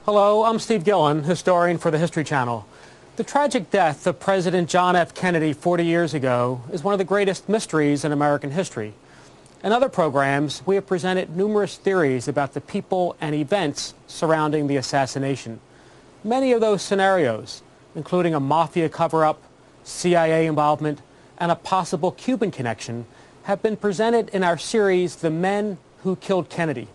Hello, I'm Steve Gillen, historian for the History Channel. The tragic death of President John F. Kennedy 40 years ago is one of the greatest mysteries in American history. In other programs, we have presented numerous theories about the people and events surrounding the assassination. Many of those scenarios, including a mafia cover-up, CIA involvement, and a possible Cuban connection, have been presented in our series, The Men Who Killed Kennedy.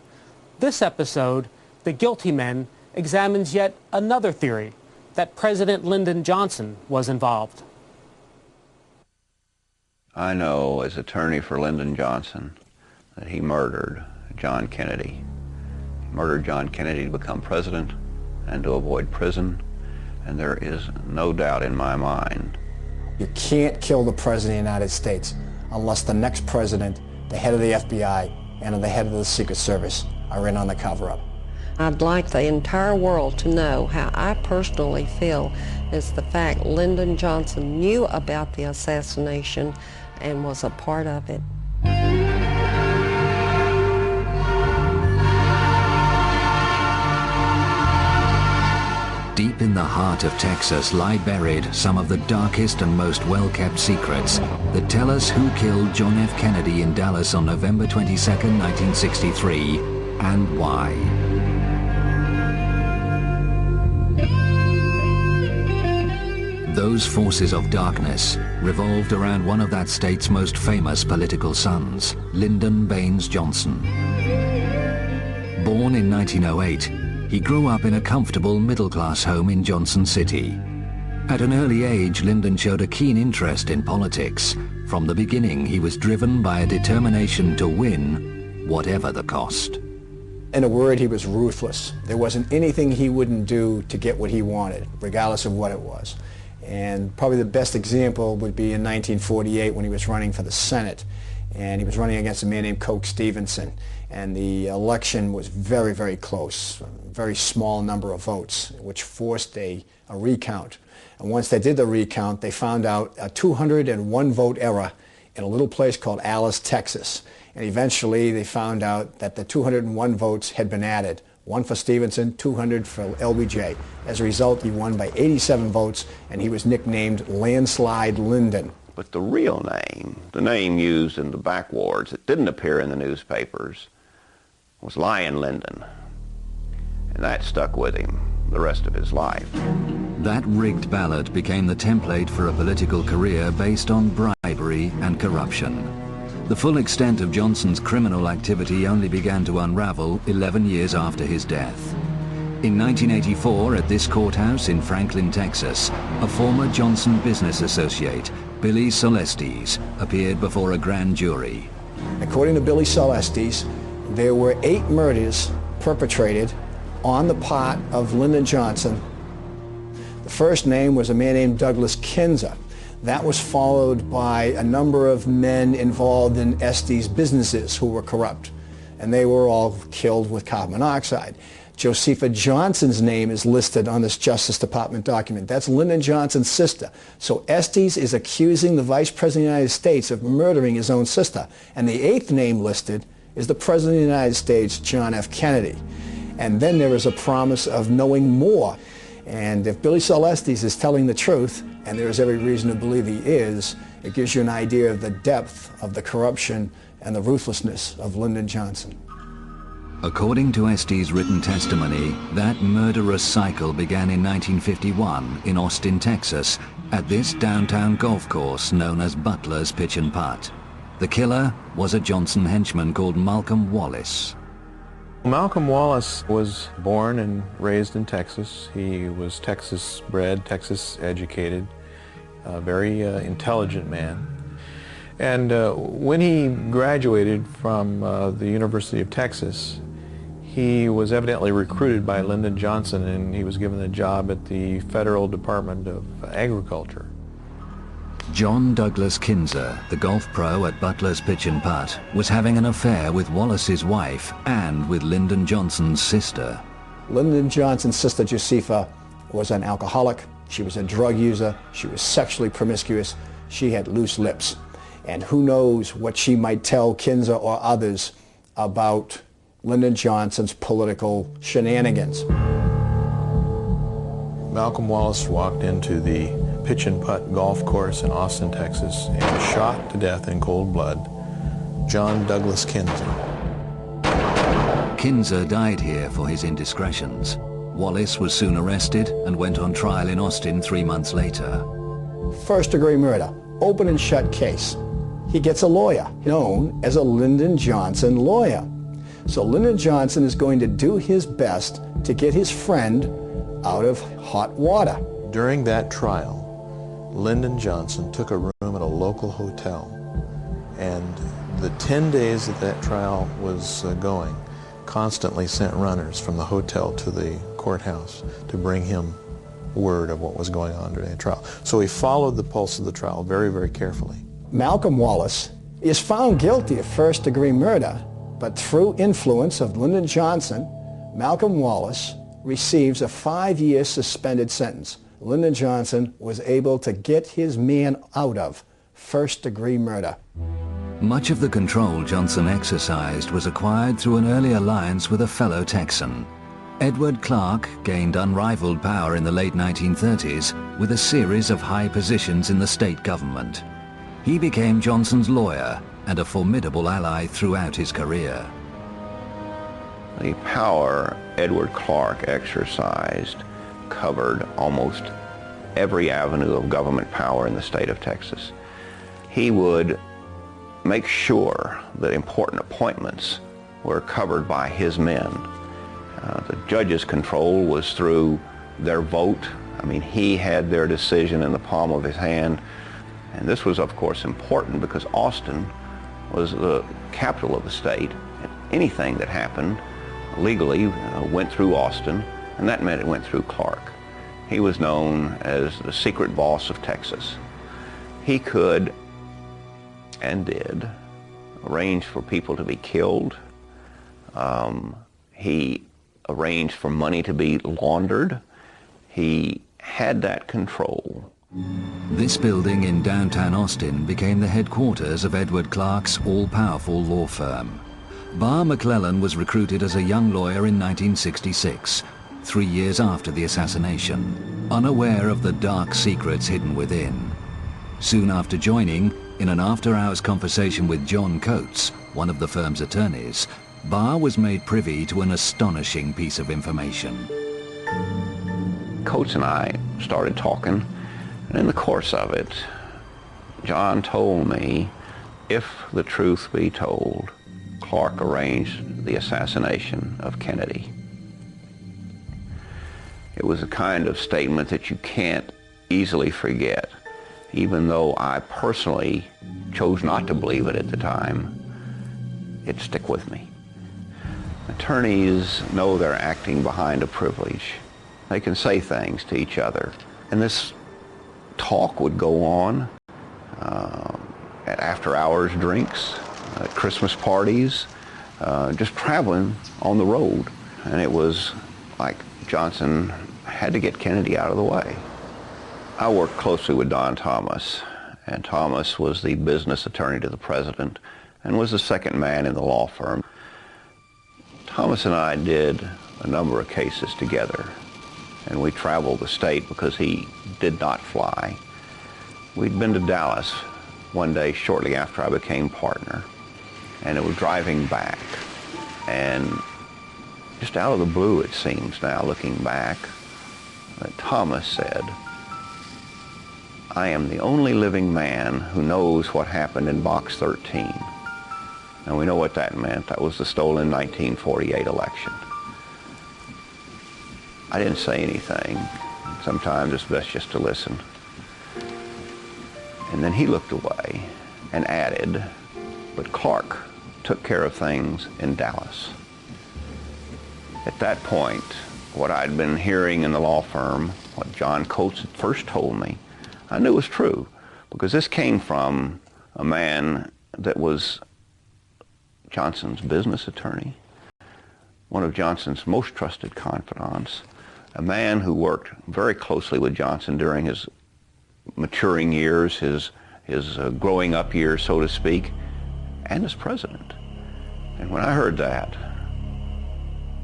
This episode, The Guilty Men, examines yet another theory, that President Lyndon Johnson was involved. I know as attorney for Lyndon Johnson that he murdered John Kennedy. He murdered John Kennedy to become president and to avoid prison, and there is no doubt in my mind. You can't kill the President of the United States unless the next president, the head of the FBI, and the head of the Secret Service are in on the cover-up. I'd like the entire world to know how I personally feel is the fact Lyndon Johnson knew about the assassination and was a part of it. Deep in the heart of Texas lie buried some of the darkest and most well-kept secrets that tell us who killed John F. Kennedy in Dallas on November 22, 1963, and why. Those forces of darkness revolved around one of that state's most famous political sons, Lyndon Baines Johnson. Born in 1908, he grew up in a comfortable middle-class home in Johnson City. At an early age, Lyndon showed a keen interest in politics. From the beginning, he was driven by a determination to win, whatever the cost. In a word, he was ruthless. There wasn't anything he wouldn't do to get what he wanted, regardless of what it was. And probably the best example would be in 1948 when he was running for the Senate. And he was running against a man named Coke Stevenson. And the election was very, very close, a very small number of votes, which forced a recount. And once they did the recount, they found out a 201 vote error in a little place called Alice, Texas. And eventually they found out that the 201 votes had been added. One for Stevenson, 200 for LBJ. As a result, he won by 87 votes, and he was nicknamed Landslide Lyndon. But the real name, the name used in the backwards that didn't appear in the newspapers, was Lion Lyndon. And that stuck with him the rest of his life. That rigged ballot became the template for a political career based on bribery and corruption. The full extent of Johnson's criminal activity only began to unravel 11 years after his death. In 1984, at this courthouse in Franklin, Texas, a former Johnson business associate, Billy Celestes, appeared before a grand jury. According to Billy Celestes, there were 8 murders perpetrated on the part of Lyndon Johnson. The first name was a man named Douglas Kinzer. That was followed by a number of men involved in Estes businesses who were corrupt, and they were all killed with carbon monoxide. Josepha Johnson's name is listed on this Justice Department document. That's Lyndon Johnson's sister. So Estes is accusing the Vice President of the United States of murdering his own sister. And the 8th name listed is the President of the United States, John F. Kennedy. And then there is a promise of knowing more. And if Billy Celestes is telling the truth, and there is every reason to believe he is, it gives you an idea of the depth of the corruption and the ruthlessness of Lyndon Johnson. According to Estes' written testimony, that murderous cycle began in 1951 in Austin, Texas, at this downtown golf course known as Butler's Pitch and Putt. The killer was a Johnson henchman called Malcolm Wallace. Malcolm Wallace was born and raised in Texas. He was Texas bred, Texas educated, a very intelligent man. And when he graduated from the University of Texas, he was evidently recruited by Lyndon Johnson, and he was given a job at the Federal Department of Agriculture. John Douglas Kinzer, the golf pro at Butler's Pitch and Putt, was having an affair with Wallace's wife and with Lyndon Johnson's sister. Lyndon Johnson's sister, Josepha, was an alcoholic. She was a drug user. She was sexually promiscuous. She had loose lips. And who knows what she might tell Kinzer or others about Lyndon Johnson's political shenanigans. Malcolm Wallace walked into the pitch and putt golf course in Austin, Texas, and shot to death in cold blood John Douglas Kinzer. Kinzer died here for his indiscretions. Wallace was soon arrested and went on trial in Austin 3 months later. First-degree murder, open and shut case. He gets a lawyer, known as a Lyndon Johnson lawyer. So Lyndon Johnson is going to do his best to get his friend out of hot water. During that trial, Lyndon Johnson took a room at a local hotel, and the 10 days that trial was going, constantly sent runners from the hotel to the courthouse to bring him word of what was going on during the trial. So he followed the pulse of the trial very, very carefully. Malcolm Wallace is found guilty of first-degree murder, but through influence of Lyndon Johnson, Malcolm Wallace receives a 5-year suspended sentence. Lyndon Johnson was able to get his man out of first-degree murder. Much of the control Johnson exercised was acquired through an early alliance with a fellow Texan. Edward Clark gained unrivaled power in the late 1930s with a series of high positions in the state government. He became Johnson's lawyer and a formidable ally throughout his career. The power Edward Clark exercised covered almost every avenue of government power in the state of Texas. He would make sure that important appointments were covered by his men. The judges' control was through their vote. I mean, he had their decision in the palm of his hand. And this was, of course, important because Austin was the capital of the state. And anything that happened legally went through Austin, and that meant it went through Clark. He was known as the secret boss of Texas. He could, and did, arrange for people to be killed. He arranged for money to be laundered. He had that control. This building in downtown Austin became the headquarters of Edward Clark's all-powerful law firm. Barr McClellan was recruited as a young lawyer in 1966, 3 years after the assassination, unaware of the dark secrets hidden within. Soon after joining, in an after-hours conversation with John Coates, one of the firm's attorneys, Barr was made privy to an astonishing piece of information. Coates and I started talking, and in the course of it, John told me, if the truth be told, Clark arranged the assassination of Kennedy. It was a kind of statement that you can't easily forget, even though I personally chose not to believe it at the time. It stuck with me. Attorneys know they're acting behind a privilege. They can say things to each other. And this talk would go on at after-hours drinks, at Christmas parties, just traveling on the road. And it was like Johnson had to get Kennedy out of the way. I worked closely with Don Thomas, and Thomas was the business attorney to the president and was the second man in the law firm. Thomas and I did a number of cases together, and we traveled the state because he did not fly. We'd been to Dallas one day shortly after I became partner, and it was driving back, and just out of the blue, it seems now, looking back, that Thomas said, "I am the only living man who knows what happened in Box 13. And we know what that meant. That was the stolen 1948 election. I didn't say anything. Sometimes it's best just to listen. And then he looked away and added, but Clark took care of things in Dallas. At that point, what I'd been hearing in the law firm, what John Coates had first told me, I knew was true, because this came from a man that was Johnson's business attorney, one of Johnson's most trusted confidants, a man who worked very closely with Johnson during his maturing years, his growing up years, so to speak, and as president. And when I heard that,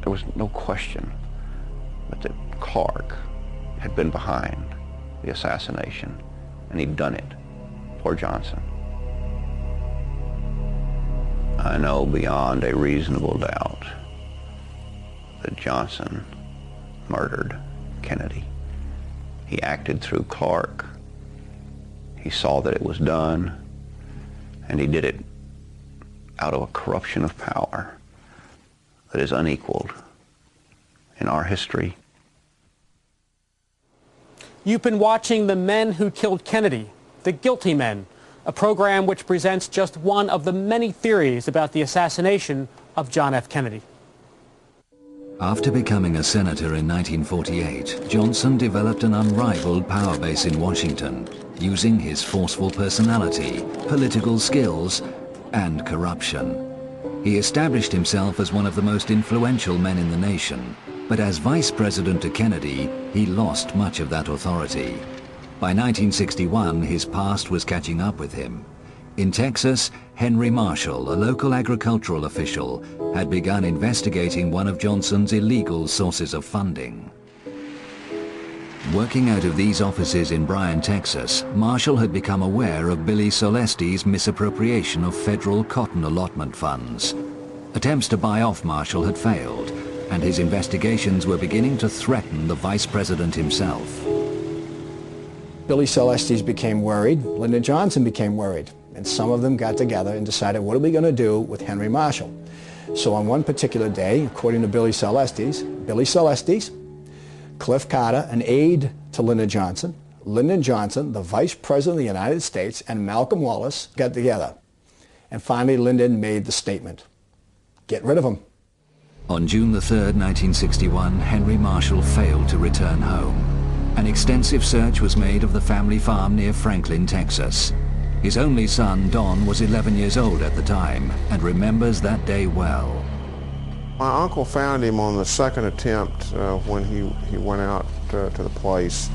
there was no question but that Clark had been behind the assassination, and he'd done it for Johnson. I know beyond a reasonable doubt that Johnson murdered Kennedy. He acted through Clark. He saw that it was done, and he did it out of a corruption of power that is unequaled in our history. You've been watching The Men Who Killed Kennedy, The Guilty Men, a program which presents just one of the many theories about the assassination of John F. Kennedy. After becoming a senator in 1948, Johnson developed an unrivaled power base in Washington, using his forceful personality, political skills, and corruption. He established himself as one of the most influential men in the nation, but as vice president to Kennedy, he lost much of that authority. By 1961, his past was catching up with him. In Texas, Henry Marshall, a local agricultural official, had begun investigating one of Johnson's illegal sources of funding. Working out of these offices in Bryan, Texas, Marshall had become aware of Billy Solesti's misappropriation of federal cotton allotment funds. Attempts to buy off Marshall had failed, and his investigations were beginning to threaten the vice president himself. Billy Solestes became worried, Lyndon Johnson became worried, and some of them got together and decided, what are we going to do with Henry Marshall? So on one particular day, according to Billy Solestes, Cliff Carter, an aide to Lyndon Johnson, the vice president of the United States, and Malcolm Wallace got together. And finally, Lyndon made the statement, get rid of him. On June the 3rd, 1961, Henry Marshall failed to return home. An extensive search was made of the family farm near Franklin, Texas. His only son, Don, was 11 years old at the time and remembers that day well. My uncle found him on the second attempt when he went out to the place.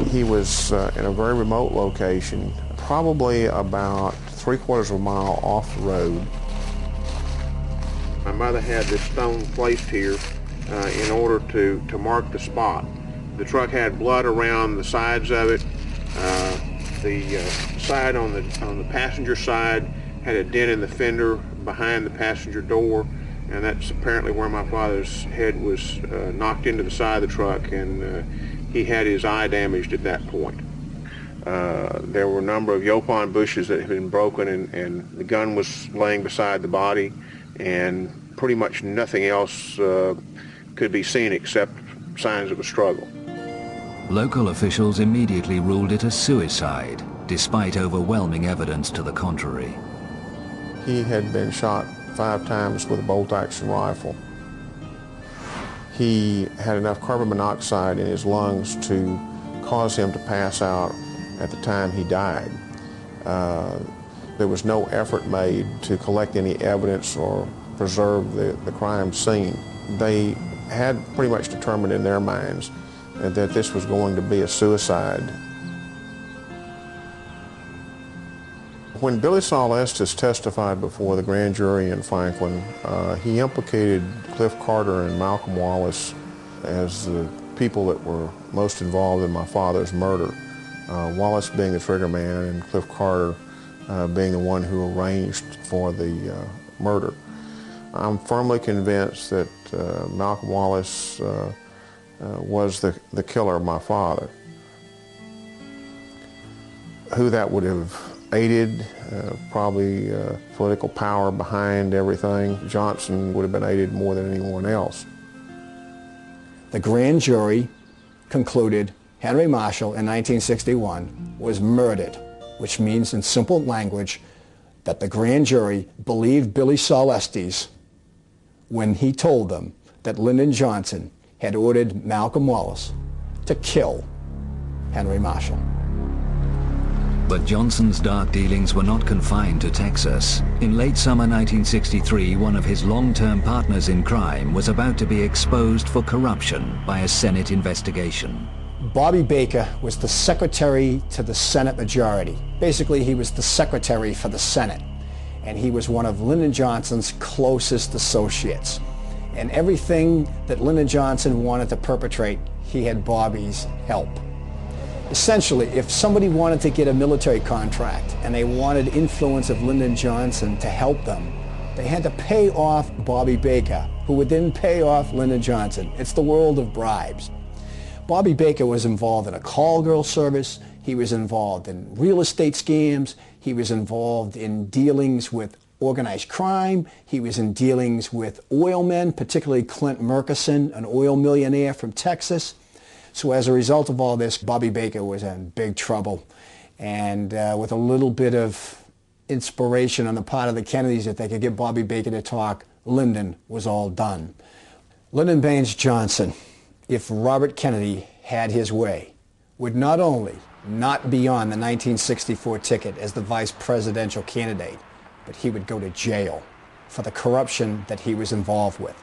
He was in a very remote location, probably about 3/4 of a mile off the road. My mother had this stone placed here in order to mark the spot. The truck had blood around the sides of it. The side on the passenger side had a dent in the fender behind the passenger door, and that's apparently where my father's head was knocked into the side of the truck, and he had his eye damaged at that point. There were a number of yopon bushes that had been broken, and the gun was laying beside the body, and pretty much nothing else could be seen except signs of a struggle. Local officials immediately ruled it a suicide, despite overwhelming evidence to the contrary. He had been shot 5 times with a bolt-action rifle. He had enough carbon monoxide in his lungs to cause him to pass out at the time he died. There was no effort made to collect any evidence or preserve the crime scene. They had pretty much determined in their minds that this was going to be a suicide. When Billy Solestes testified before the grand jury in Franklin, he implicated Cliff Carter and Malcolm Wallace as the people that were most involved in my father's murder. Wallace being the trigger man and Cliff Carter being the one who arranged for the murder. I'm firmly convinced that Malcolm Wallace was the killer of my father. Who that would have aided, probably political power behind everything. Johnson would have been aided more than anyone else. The grand jury concluded Henry Marshall in 1961 was murdered, which means in simple language that the grand jury believed Billy Solestes when he told them that Lyndon Johnson had ordered Malcolm Wallace to kill Henry Marshall. But Johnson's dark dealings were not confined to Texas. In late summer 1963, one of his long-term partners in crime was about to be exposed for corruption by a Senate investigation. Bobby Baker was the secretary to the Senate majority. Basically, he was the secretary for the Senate, and he was one of Lyndon Johnson's closest associates. And everything that Lyndon Johnson wanted to perpetrate, he had Bobby's help. Essentially, if somebody wanted to get a military contract and they wanted influence of Lyndon Johnson to help them, they had to pay off Bobby Baker, who would then pay off Lyndon Johnson. It's the world of bribes. Bobby Baker was involved in a call girl service. He was involved in real estate scams. He was involved in dealings with organized crime. He was in dealings with oil men, particularly Clint Murchison, an oil millionaire from Texas. So as a result of all this, Bobby Baker was in big trouble. And with a little bit of inspiration on the part of the Kennedys that they could get Bobby Baker to talk, Lyndon was all done. Lyndon Baines Johnson, if Robert Kennedy had his way, would not only not be on the 1964 ticket as the vice presidential candidate, but he would go to jail for the corruption that he was involved with.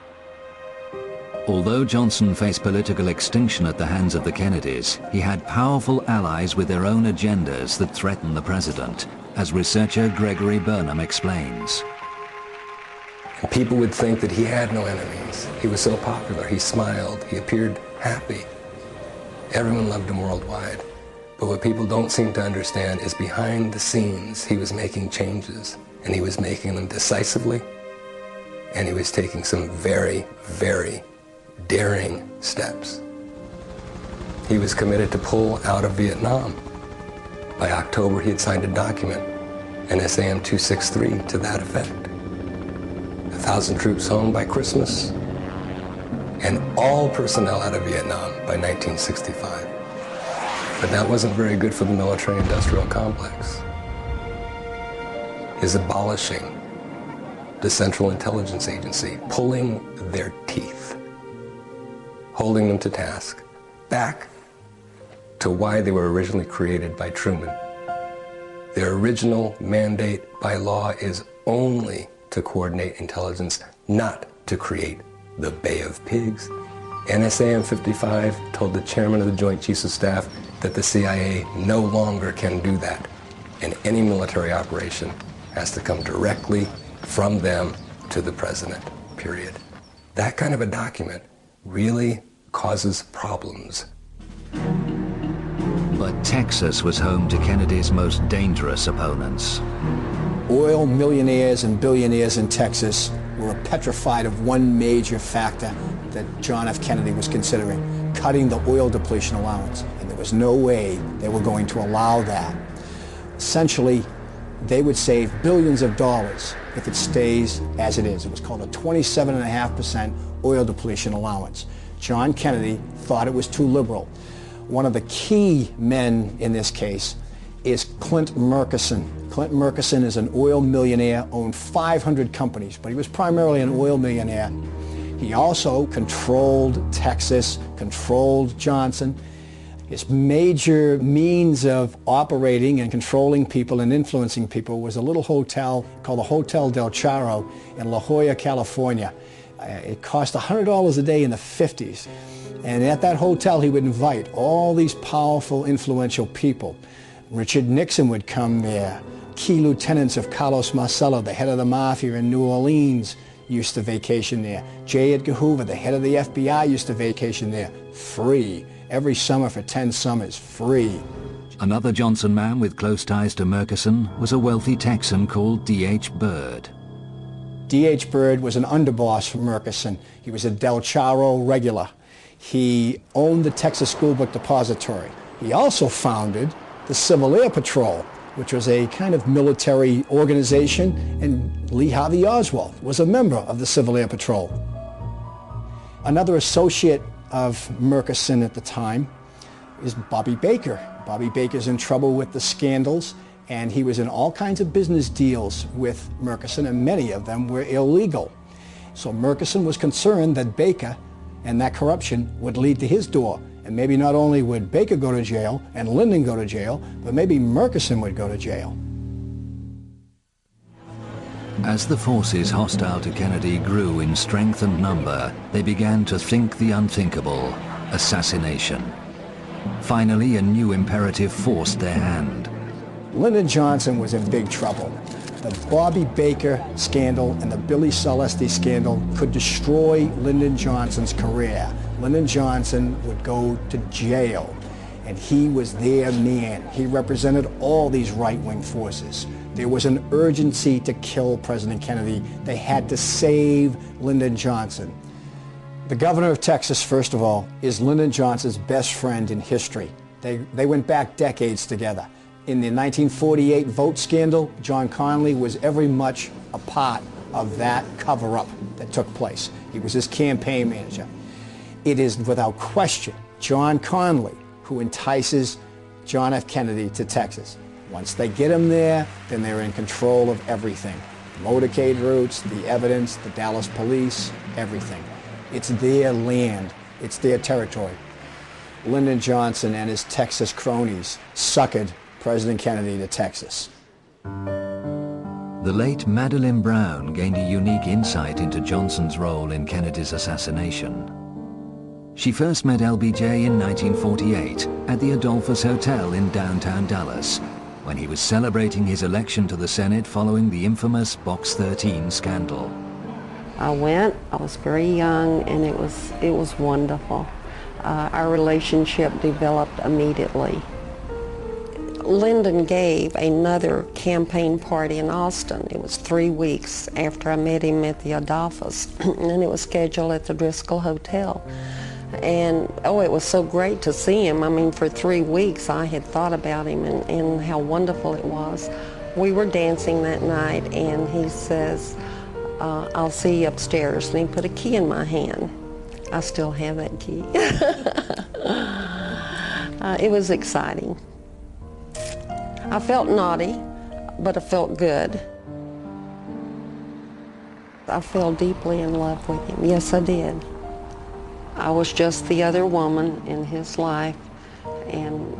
Although Johnson faced political extinction at the hands of the Kennedys, he had powerful allies with their own agendas that threatened the president, as researcher Gregory Burnham explains. And people would think that he had no enemies. He was so popular. He smiled. He appeared happy. Everyone loved him worldwide. But what people don't seem to understand is behind the scenes, he was making changes, and he was making them decisively, and he was taking some very, very daring steps. He was committed to pull out of Vietnam. By October, he had signed a document, an SAM 263, to that effect. 1,000 troops home by Christmas, and all personnel out of Vietnam by 1965. But that wasn't very good for the military-industrial complex. His abolishing the Central Intelligence Agency, pulling their teeth, holding them to task, back to why they were originally created by Truman. Their original mandate by law is only to coordinate intelligence, not to create the Bay of Pigs. NSAM 55 told the chairman of the Joint Chiefs of Staff that the CIA no longer can do that, and any military operation has to come directly from them to the president, period. That kind of a document really causes problems. But Texas was home to Kennedy's most dangerous opponents. Oil millionaires and billionaires in Texas were petrified of one major factor that John F. Kennedy was considering, cutting the oil depletion allowance. And there was no way they were going to allow that. Essentially, they would save billions of dollars if it stays as it is. It was called a 27.5% oil depletion allowance. John Kennedy thought it was too liberal. One of the key men in this case is Clint Murchison. Clint Murchison is an oil millionaire, owned 500 companies, but he was primarily an oil millionaire. He also controlled Texas, controlled Johnson. His major means of operating and controlling people and influencing people was a little hotel called the Hotel Del Charro in La Jolla, California. It cost $100 a day in the 50s. And at that hotel, he would invite all these powerful, influential people. Richard Nixon would come there. Key lieutenants of Carlos Marcello, the head of the mafia in New Orleans, used to vacation there. J. Edgar Hoover, the head of the FBI, used to vacation there. Free. Every summer for 10 summers. Free. Another Johnson man with close ties to Murchison was a wealthy Texan called D.H. Byrd. D.H. Byrd was an underboss for Murchison. He was a Del Charro regular. He owned the Texas School Book Depository. He also founded the Civil Air Patrol, which was a kind of military organization, and Lee Harvey Oswald was a member of the Civil Air Patrol. Another associate of Murchison at the time is Bobby Baker. Bobby Baker's in trouble with the scandals, and he was in all kinds of business deals with Murchison, and many of them were illegal. So Murchison was concerned that Baker and that corruption would lead to his door. And maybe not only would Baker go to jail and Lyndon go to jail, but maybe Murchison would go to jail. As the forces hostile to Kennedy grew in strength and number, they began to think the unthinkable: assassination. Finally, a new imperative forced their hand. Lyndon Johnson was in big trouble. The Bobby Baker scandal and the Billy Celeste scandal could destroy Lyndon Johnson's career. Lyndon Johnson would go to jail, and he was their man. He represented all these right-wing forces. There was an urgency to kill President Kennedy. They had to save Lyndon Johnson. The governor of Texas, first of all, is Lyndon Johnson's best friend in history. They went back decades together. In the 1948 vote scandal, John Connally was every much a part of that cover-up that took place. He was his campaign manager. It is without question John Connally who entices John F. Kennedy to Texas. Once they get him there, then they're in control of everything. Motorcade routes, the evidence, the Dallas police, everything. It's their land. It's their territory. Lyndon Johnson and his Texas cronies suckered President Kennedy to Texas. The late Madeleine Brown gained a unique insight into Johnson's role in Kennedy's assassination. She first met LBJ in 1948 at the Adolphus Hotel in downtown Dallas, when he was celebrating his election to the Senate following the infamous Box 13 scandal. I went, I was very young, and it was wonderful. Our relationship developed immediately. Lyndon gave another campaign party in Austin. It was 3 weeks after I met him at the Adolphus, and it was scheduled at the Driscoll Hotel. And, oh, it was so great to see him. I mean, for 3 weeks I had thought about him and how wonderful it was. We were dancing that night, and he says, I'll see you upstairs. And he put a key in my hand. I still have that key. It was exciting. I felt naughty, but I felt good. I fell deeply in love with him. Yes, I did. I was just the other woman in his life, and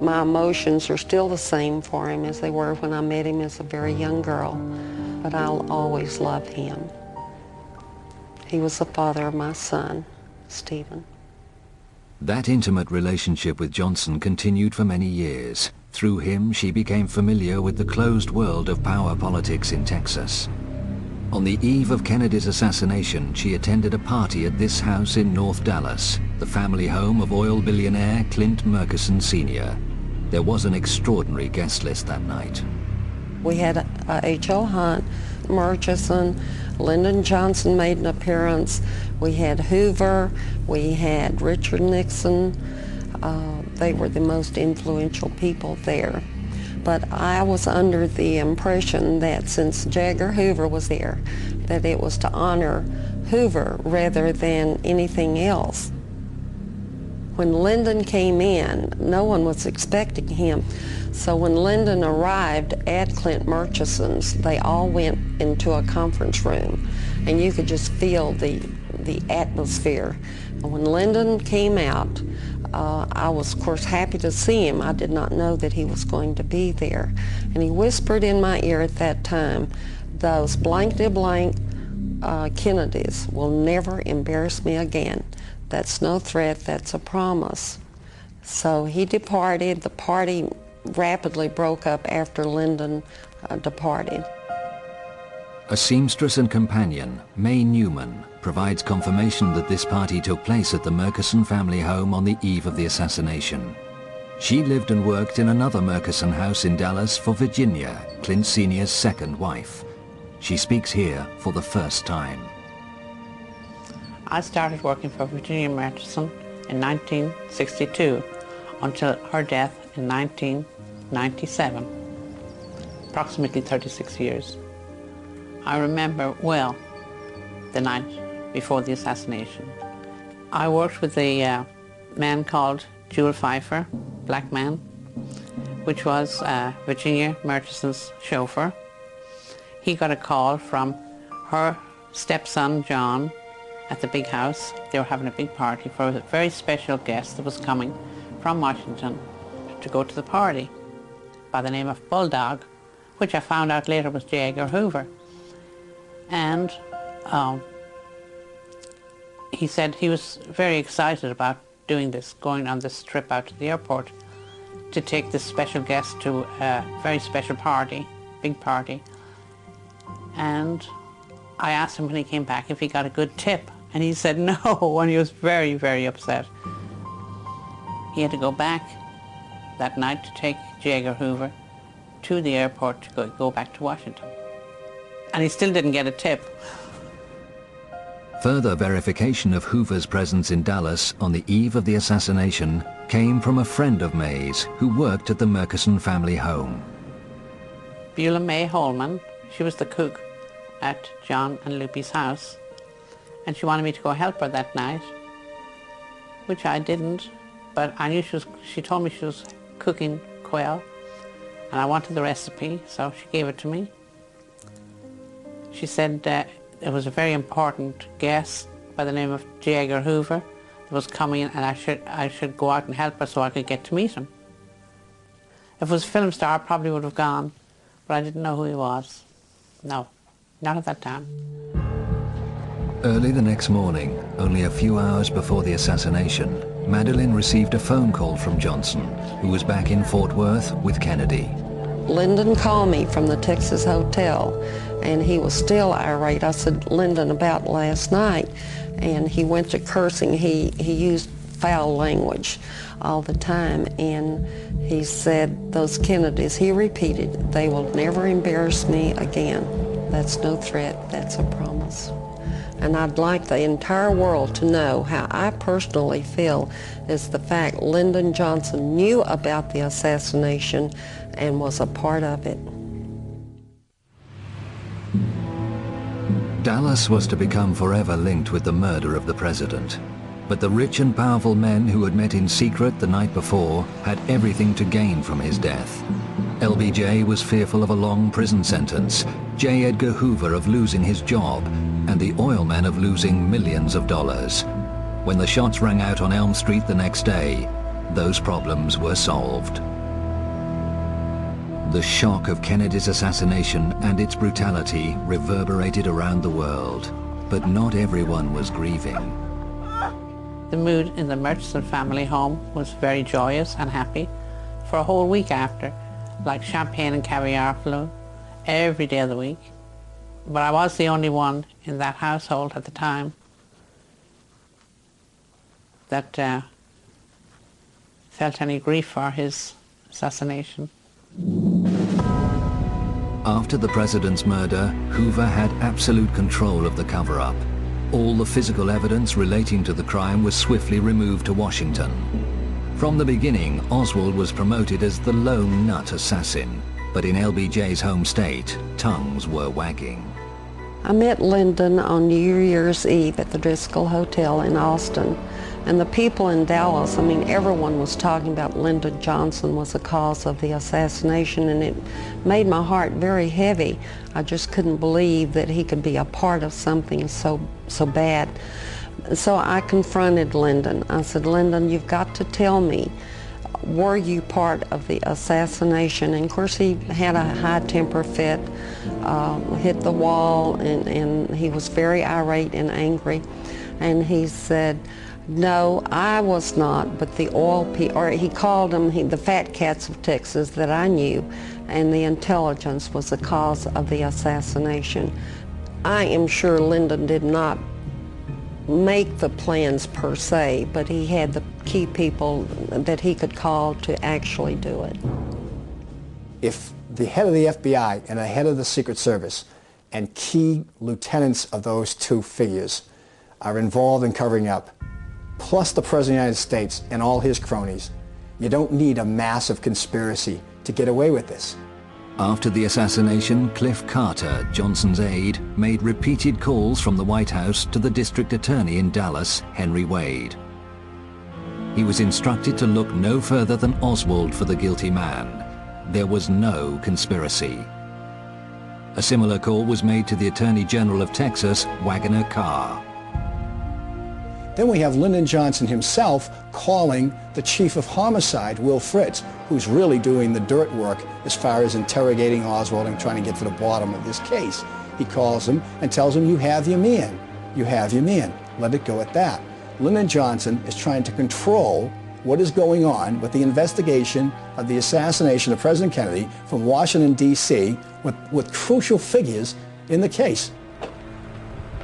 my emotions are still the same for him as they were when I met him as a very young girl, but I'll always love him. He was the father of my son, Stephen. That intimate relationship with Johnson continued for many years. Through him, she became familiar with the closed world of power politics in Texas. On the eve of Kennedy's assassination, she attended a party at this house in North Dallas, the family home of oil billionaire Clint Murchison Sr. There was an extraordinary guest list that night. We had H.L. Hunt, Murchison, Lyndon Johnson made an appearance. We had Hoover, we had Richard Nixon. They were the most influential people there. But I was under the impression that since J. Edgar Hoover was there, that it was to honor Hoover rather than anything else. When Lyndon came in, no one was expecting him. So when Lyndon arrived at Clint Murchison's, they all went into a conference room, and you could just feel the atmosphere. And when Lyndon came out, I was, of course, happy to see him. I did not know that he was going to be there. And he whispered in my ear at that time, "Those blankety-blank Kennedys will never embarrass me again. That's no threat, that's a promise." So he departed. The party rapidly broke up after Lyndon departed. A seamstress and companion, May Newman, provides confirmation that this party took place at the Murchison family home on the eve of the assassination. She lived and worked in another Murchison house in Dallas for Virginia, Clint Sr.'s second wife. She speaks here for the first time. I started working for Virginia Murchison in 1962 until her death in 1997, approximately 36 years. I remember well the night before the assassination. I worked with a man called Jewel Pfeiffer, black man, which was Virginia Murchison's chauffeur. He got a call from her stepson, John, at the big house. They were having a big party for a very special guest that was coming from Washington to go to the party by the name of Bulldog, which I found out later was J. Edgar Hoover. And he said he was very excited about doing this, going on this trip out to the airport to take this special guest to a very special party. big party. And I asked him when he came back if he got a good tip, and he said no, and he was very, very upset. He had to go back that night to take J. Edgar Hoover to the airport to go back to Washington. And he still didn't get a tip. Further verification of Hoover's presence in Dallas on the eve of the assassination came from a friend of May's who worked at the Murchison family home. Beulah May Holman, she was the cook at John and Lupe's house, and she wanted me to go help her that night, which I didn't, but I knew she told me she was cooking quail, and I wanted the recipe, so she gave it to me. She said it was a very important guest by the name of J. Edgar Hoover that was coming, and I should go out and help her so I could get to meet him. If it was a film star, I probably would have gone, but I didn't know who he was. No, not at that time. Early the next morning, only a few hours before the assassination, Madeleine received a phone call from Johnson, who was back in Fort Worth with Kennedy. Lyndon called me from the Texas hotel, and he was still irate. I said, Lyndon, about last night, and he went to cursing. He used foul language all the time, and he said, those Kennedys, he repeated, they will never embarrass me again. That's no threat, that's a promise. And I'd like the entire world to know how I personally feel is the fact Lyndon Johnson knew about the assassination and was a part of it. Dallas was to become forever linked with the murder of the president. But the rich and powerful men who had met in secret the night before had everything to gain from his death. LBJ was fearful of a long prison sentence, J. Edgar Hoover of losing his job, and the oil men of losing millions of dollars. When the shots rang out on Elm Street the next day, those problems were solved. The shock of Kennedy's assassination and its brutality reverberated around the world, but not everyone was grieving. The mood in the Murchison family home was very joyous and happy for a whole week after, like champagne and caviar flew every day of the week. But I was the only one in that household at the time that felt any grief for his assassination. After the president's murder, Hoover had absolute control of the cover-up. All the physical evidence relating to the crime was swiftly removed to Washington. From the beginning, Oswald was promoted as the lone nut assassin, but in LBJ's home state, tongues were wagging. I met Lyndon on New Year's Eve at the Driscoll Hotel in Austin, and the people in Dallas, I mean, everyone was talking about Lyndon Johnson was the cause of the assassination, and it made my heart very heavy. I just couldn't believe that he could be a part of something so bad. So I confronted Lyndon. I said, Lyndon, you've got to tell me, were you part of the assassination? And of course he had a high-temper fit, hit the wall, and he was very irate and angry. And he said, no, I was not, but the oil people, or he called them the fat cats of Texas that I knew, and the intelligence was the cause of the assassination. I am sure Lyndon did not make the plans per se, but he had the key people that he could call to actually do it. If the head of the FBI and the head of the Secret Service and key lieutenants of those two figures are involved in covering up, plus the President of the United States and all his cronies, you don't need a massive conspiracy to get away with this. After the assassination, Cliff Carter, Johnson's aide, made repeated calls from the White House to the district attorney in Dallas, Henry Wade. He was instructed to look no further than Oswald for the guilty man. There was no conspiracy. A similar call was made to the Attorney General of Texas, Waggoner Carr. Then we have Lyndon Johnson himself calling the chief of homicide, Will Fritz, who's really doing the dirt work as far as interrogating Oswald and trying to get to the bottom of this case. He calls him and tells him, you have your man. You have your man. Let it go at that. Lyndon Johnson is trying to control what is going on with the investigation of the assassination of President Kennedy from Washington, D.C., with crucial figures in the case.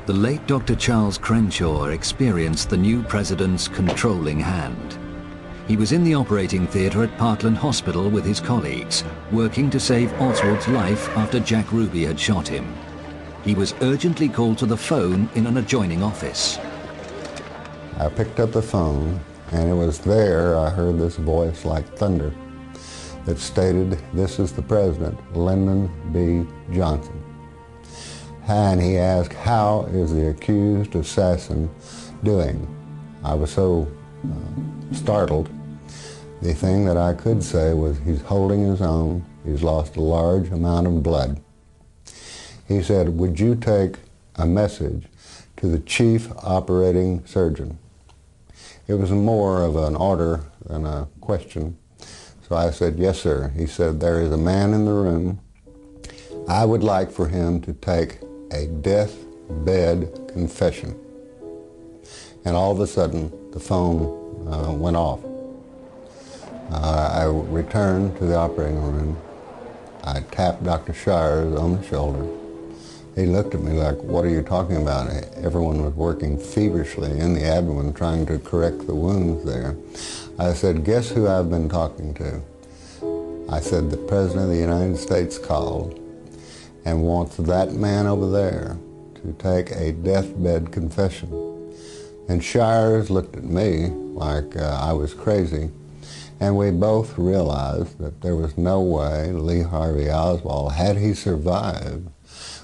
The late Dr. Charles Crenshaw experienced the new president's controlling hand. He was in the operating theatre at Parkland Hospital with his colleagues, working to save Oswald's life after Jack Ruby had shot him. He was urgently called to the phone in an adjoining office. I picked up the phone, and it was there I heard this voice like thunder that stated, "This is the president, Lyndon B. Johnson." And he asked, "How is the accused assassin doing?" I was so startled. The thing that I could say was, he's holding his own. He's lost a large amount of blood. He said, "Would you take a message to the chief operating surgeon?" It was more of an order than a question. So I said, "Yes, sir." He said, "There is a man in the room. I would like for him to take a deathbed confession." And all of a sudden, the phone went off. I returned to the operating room. I tapped Dr. Shires on the shoulder. He looked at me like, "What are you talking about?" Everyone was working feverishly in the abdomen trying to correct the wounds there. I said, "Guess who I've been talking to?" I said, "The President of the United States called and wants that man over there to take a deathbed confession." And Shires looked at me like I was crazy, and we both realized that there was no way Lee Harvey Oswald, had he survived,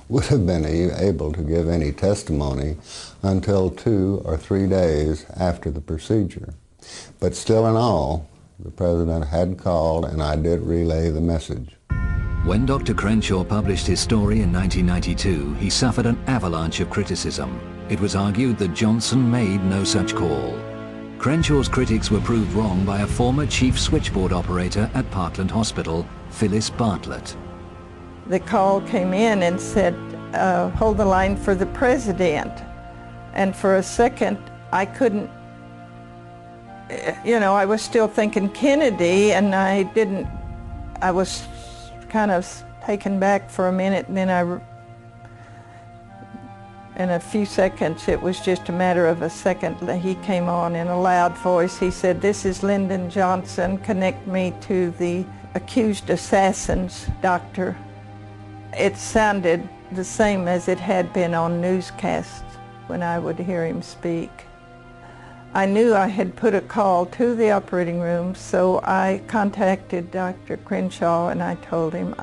would have been able to give any testimony until 2 or 3 days after the procedure. But still in all, the President had called, and I did relay the message. When Dr. Crenshaw published his story in 1992, he suffered an avalanche of criticism. It was argued that Johnson made no such call. Crenshaw's critics were proved wrong by a former chief switchboard operator at Parkland Hospital, Phyllis Bartlett. The call came in and said, "Hold the line for the president." And for a second, I couldn't, I was still thinking Kennedy, and I was kind of taken back for a minute, and then in a few seconds, it was just a matter of a second, he came on in a loud voice. He said, "This is Lyndon Johnson. Connect me to the accused assassins, doctor." It sounded the same as it had been on newscasts when I would hear him speak. I knew I had put a call to the operating room, so I contacted Dr. Crenshaw, and I told him,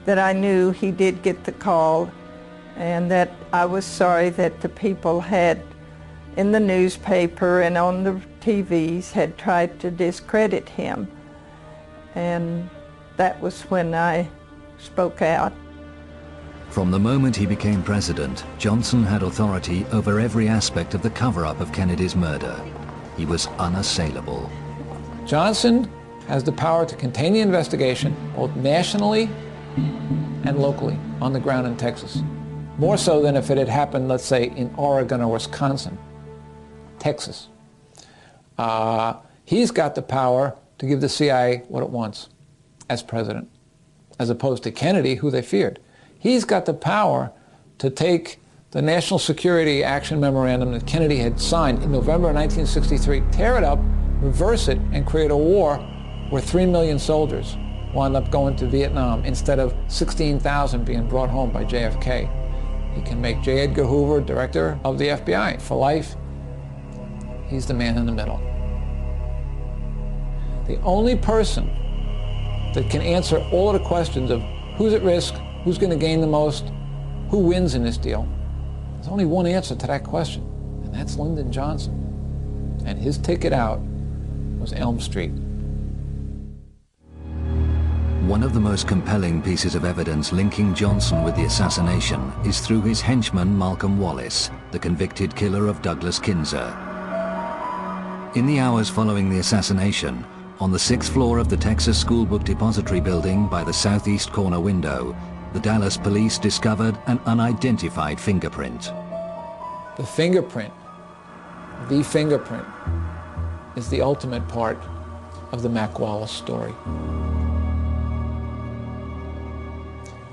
that I knew he did get the call, and that I was sorry that the people had, in the newspaper and on the TVs, had tried to discredit him. And that was when I spoke out. From the moment he became president, Johnson had authority over every aspect of the cover-up of Kennedy's murder. He was unassailable. Johnson has the power to contain the investigation, both nationally and locally, on the ground in Texas. More so than if it had happened, let's say, in Oregon or Wisconsin. Texas. He's got the power to give the CIA what it wants as president, as opposed to Kennedy, who they feared. He's got the power to take the National Security Action Memorandum that Kennedy had signed in November 1963, tear it up, reverse it, and create a war where 3 million soldiers wound up going to Vietnam instead of 16,000 being brought home by JFK. He can make J. Edgar Hoover director of the FBI for life. He's the man in the middle. The only person that can answer all of the questions of who's at risk, who's going to gain the most, who wins in this deal, there's only one answer to that question, and that's Lyndon Johnson. And his ticket out was Elm Street. One of the most compelling pieces of evidence linking Johnson with the assassination is through his henchman Malcolm Wallace, the convicted killer of Douglas Kinzer. In the hours following the assassination, on the 6th floor of the Texas School Book Depository building by the southeast corner window, the Dallas police discovered an unidentified fingerprint. The fingerprint is the ultimate part of the Mac Wallace story.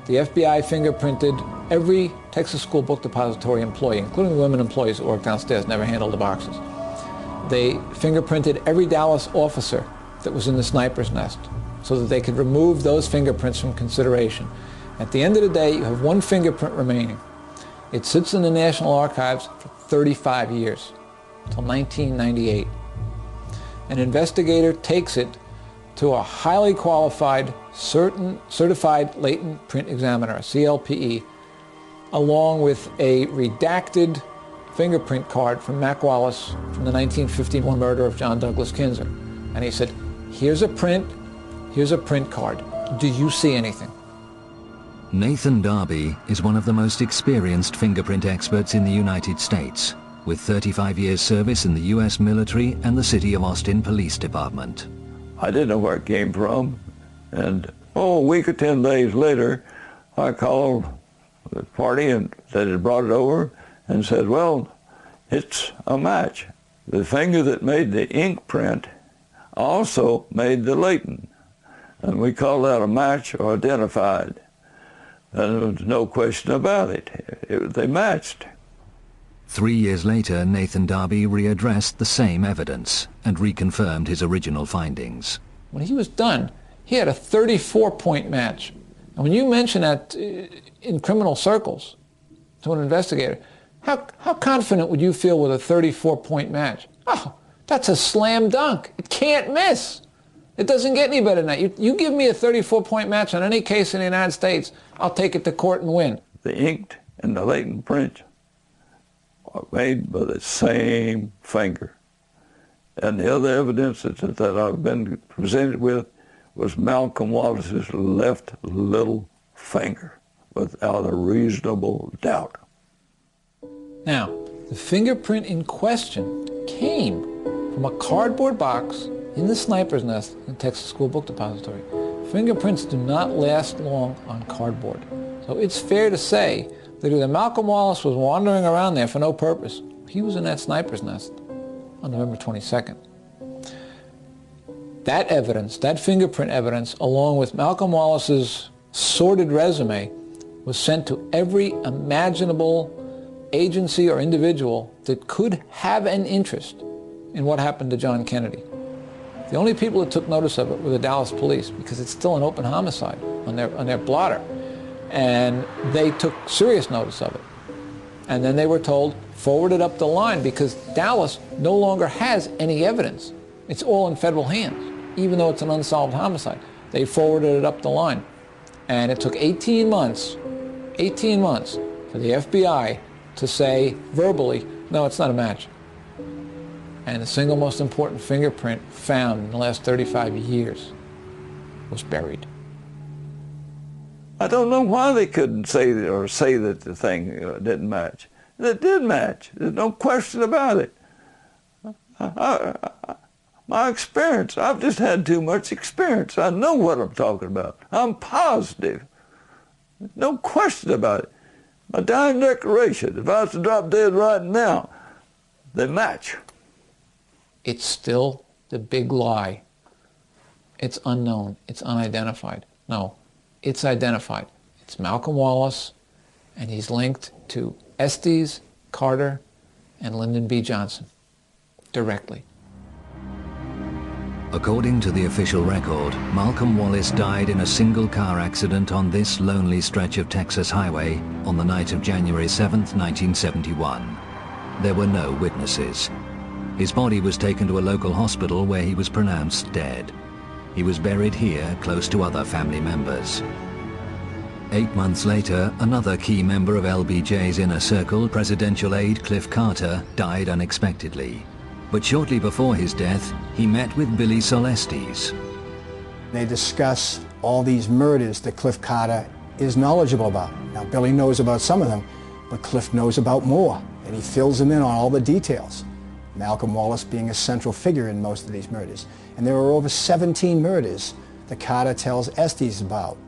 The FBI fingerprinted every Texas School Book Depository employee, including the women employees who worked downstairs, never handled the boxes. They fingerprinted every Dallas officer that was in the sniper's nest so that they could remove those fingerprints from consideration. At the end of the day, you have one fingerprint remaining. It sits in the National Archives for 35 years, until 1998. An investigator takes it to a highly qualified, certified latent print examiner, a CLPE, along with a redacted fingerprint card from Mac Wallace from the 1951 murder of John Douglas Kinzer. And he said, here's a print card. Do you see anything? Nathan Darby is one of the most experienced fingerprint experts in the United States, with 35 years service in the U.S. military and the City of Austin Police Department. I didn't know where it came from, and a week or 10 days later, I called the party that had brought it over and said, well, it's a match. The finger that made the ink print also made the latent, and we called that a match or identified. And there was no question about it. They matched. 3 years later, Nathan Darby readdressed the same evidence and reconfirmed his original findings. When he was done, he had a 34-point match. And when you mention that in criminal circles to an investigator, how confident would you feel with a 34-point match? Oh, that's a slam dunk. It can't miss. It doesn't get any better than that. You give me a 34-point match on any case in the United States, I'll take it to court and win. The inked and the latent print are made by the same finger. And the other evidence that I've been presented with was Malcolm Wallace's left little finger, without a reasonable doubt. Now, the fingerprint in question came from a cardboard box in the sniper's nest in the Texas School Book Depository. Fingerprints do not last long on cardboard. So it's fair to say that either Malcolm Wallace was wandering around there for no purpose, he was in that sniper's nest on November 22nd. That evidence, that fingerprint evidence, along with Malcolm Wallace's sordid resume, was sent to every imaginable agency or individual that could have an interest in what happened to John Kennedy. The only people that took notice of it were the Dallas police, because it's still an open homicide on their blotter. And they took serious notice of it. And then they were told, forward it up the line, because Dallas no longer has any evidence. It's all in federal hands, even though it's an unsolved homicide. They forwarded it up the line. And it took 18 months for the FBI to say verbally, no, it's not a match. And the single most important fingerprint found in the last 35 years was buried. I don't know why they couldn't say that the thing didn't match. It did match. There's no question about it. My experience, I've just had too much experience. I know what I'm talking about. I'm positive. No question about it. My dying declaration, if I was to drop dead right now, they match. It's still the big lie. It's unknown. It's unidentified. No, it's identified. It's Malcolm Wallace, and he's linked to Estes, Carter, and Lyndon B. Johnson directly. According to the official record, Malcolm Wallace died in a single car accident on this lonely stretch of Texas highway on the night of January 7th, 1971. There were no witnesses. His body was taken to a local hospital where he was pronounced dead. He was buried here close to other family members. 8 months later, another key member of LBJ's inner circle, presidential aide Cliff Carter, died unexpectedly. But shortly before his death, he met with Billy Solestes. They discuss all these murders that Cliff Carter is knowledgeable about. Now, Billy knows about some of them, but Cliff knows about more, and he fills him in on all the details. Malcolm Wallace being a central figure in most of these murders. And there are over 17 murders that Carter tells Estes about.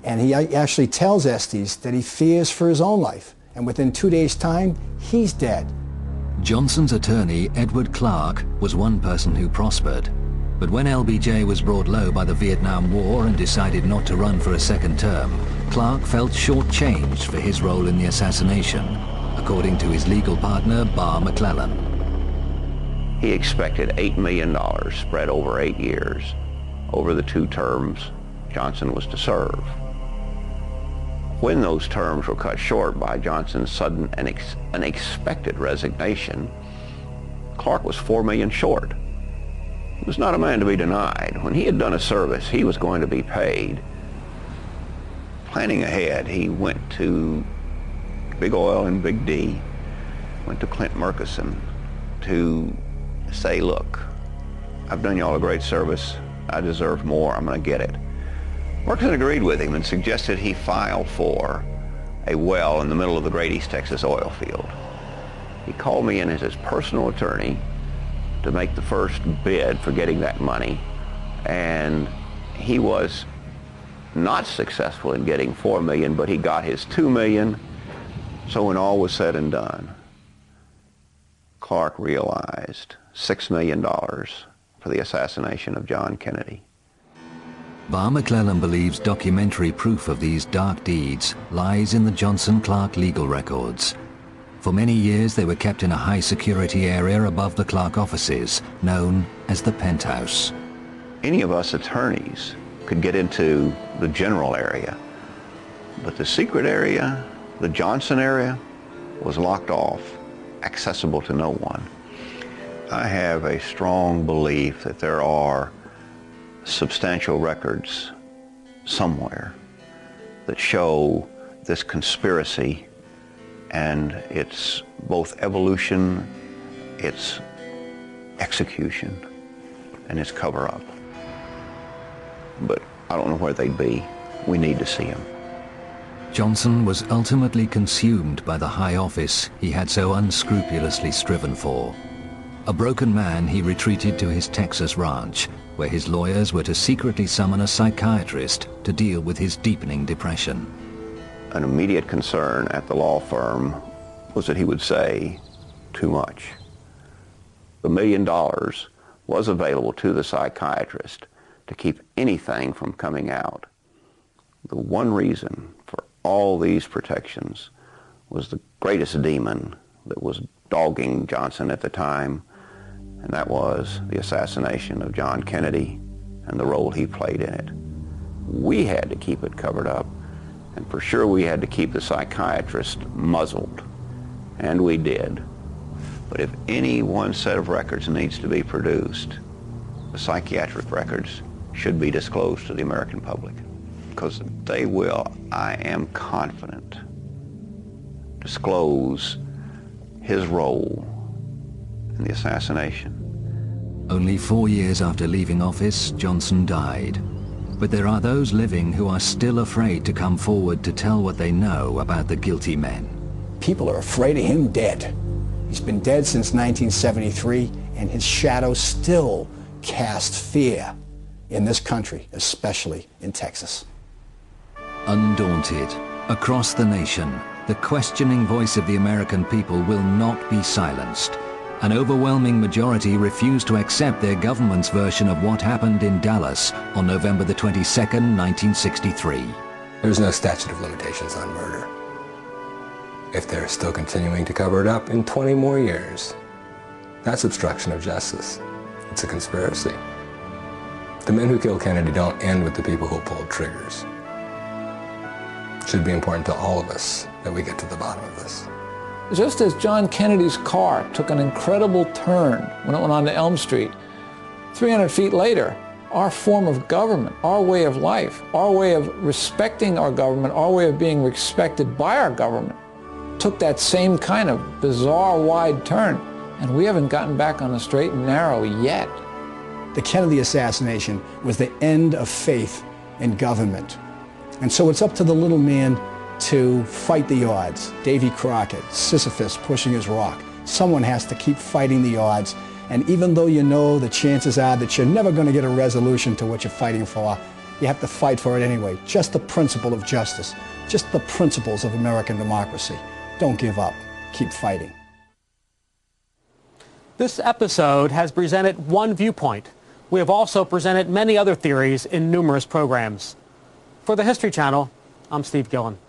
And he actually tells Estes that he fears for his own life. And within 2 days' time, he's dead. Johnson's attorney, Edward Clark, was one person who prospered. But when LBJ was brought low by the Vietnam War and decided not to run for a second term, Clark felt shortchanged for his role in the assassination, according to his legal partner, Barr McClellan. He expected $8 million spread over 8 years, over the 2 terms Johnson was to serve. When those terms were cut short by Johnson's sudden and unexpected resignation, Clark was $4 million short. He was not a man to be denied. When he had done a service, he was going to be paid. Planning ahead, he went to Big Oil and Big D, went to Clint Murchison to say, look, I've done y'all a great service. I deserve more. I'm going to get it. Murchison agreed with him and suggested he file for a well in the middle of the great East Texas oil field. He called me in as his personal attorney to make the first bid for getting that money, and he was not successful in getting $4 million, but he got his $2 million. So when all was said and done, Clark realized $6 million for the assassination of John Kennedy. Barr McClellan believes documentary proof of these dark deeds lies in the Johnson-Clark legal records. For many years they were kept in a high-security area above the Clark offices, known as the penthouse. Any of us attorneys could get into the general area, but the secret area, the Johnson area, was locked off, accessible to no one. I have a strong belief that there are substantial records somewhere that show this conspiracy and its both evolution, its execution, and its cover-up. But I don't know where they'd be. We need to see them. Johnson was ultimately consumed by the high office he had so unscrupulously striven for. A broken man, he retreated to his Texas ranch, where his lawyers were to secretly summon a psychiatrist to deal with his deepening depression. An immediate concern at the law firm was that he would say too much. The $1 million was available to the psychiatrist to keep anything from coming out. The one reason for all these protections was the greatest demon that was dogging Johnson at the time, and that was the assassination of John Kennedy and the role he played in it. We had to keep it covered up, and for sure we had to keep the psychiatrist muzzled, and we did. But if any one set of records needs to be produced, the psychiatric records should be disclosed to the American public, because they will, I am confident, disclose his role in the assassination. Only 4 years after leaving office, Johnson died. But there are those living who are still afraid to come forward to tell what they know about the guilty men. People are afraid of him dead. He's been dead since 1973, and his shadow still casts fear in this country, especially in Texas. Undaunted, across the nation, the questioning voice of the American people will not be silenced. An overwhelming majority refused to accept their government's version of what happened in Dallas on November the 22nd, 1963. There's no statute of limitations on murder. If they're still continuing to cover it up in 20 more years, that's obstruction of justice. It's a conspiracy. The men who killed Kennedy don't end with the people who pulled triggers. It should be important to all of us that we get to the bottom of this. Just as John Kennedy's car took an incredible turn when it went on to Elm Street, 300 feet later, our form of government, our way of life, our way of respecting our government, our way of being respected by our government, took that same kind of bizarre wide turn, and we haven't gotten back on the straight and narrow yet. The Kennedy assassination was the end of faith in government. And so it's up to the little man to fight the odds. Davy Crockett, Sisyphus pushing his rock. Someone has to keep fighting the odds. And even though you know the chances are that you're never going to get a resolution to what you're fighting for, you have to fight for it anyway. Just the principle of justice. Just the principles of American democracy. Don't give up. Keep fighting. This episode has presented one viewpoint. We have also presented many other theories in numerous programs. For the History Channel, I'm Steve Gillen.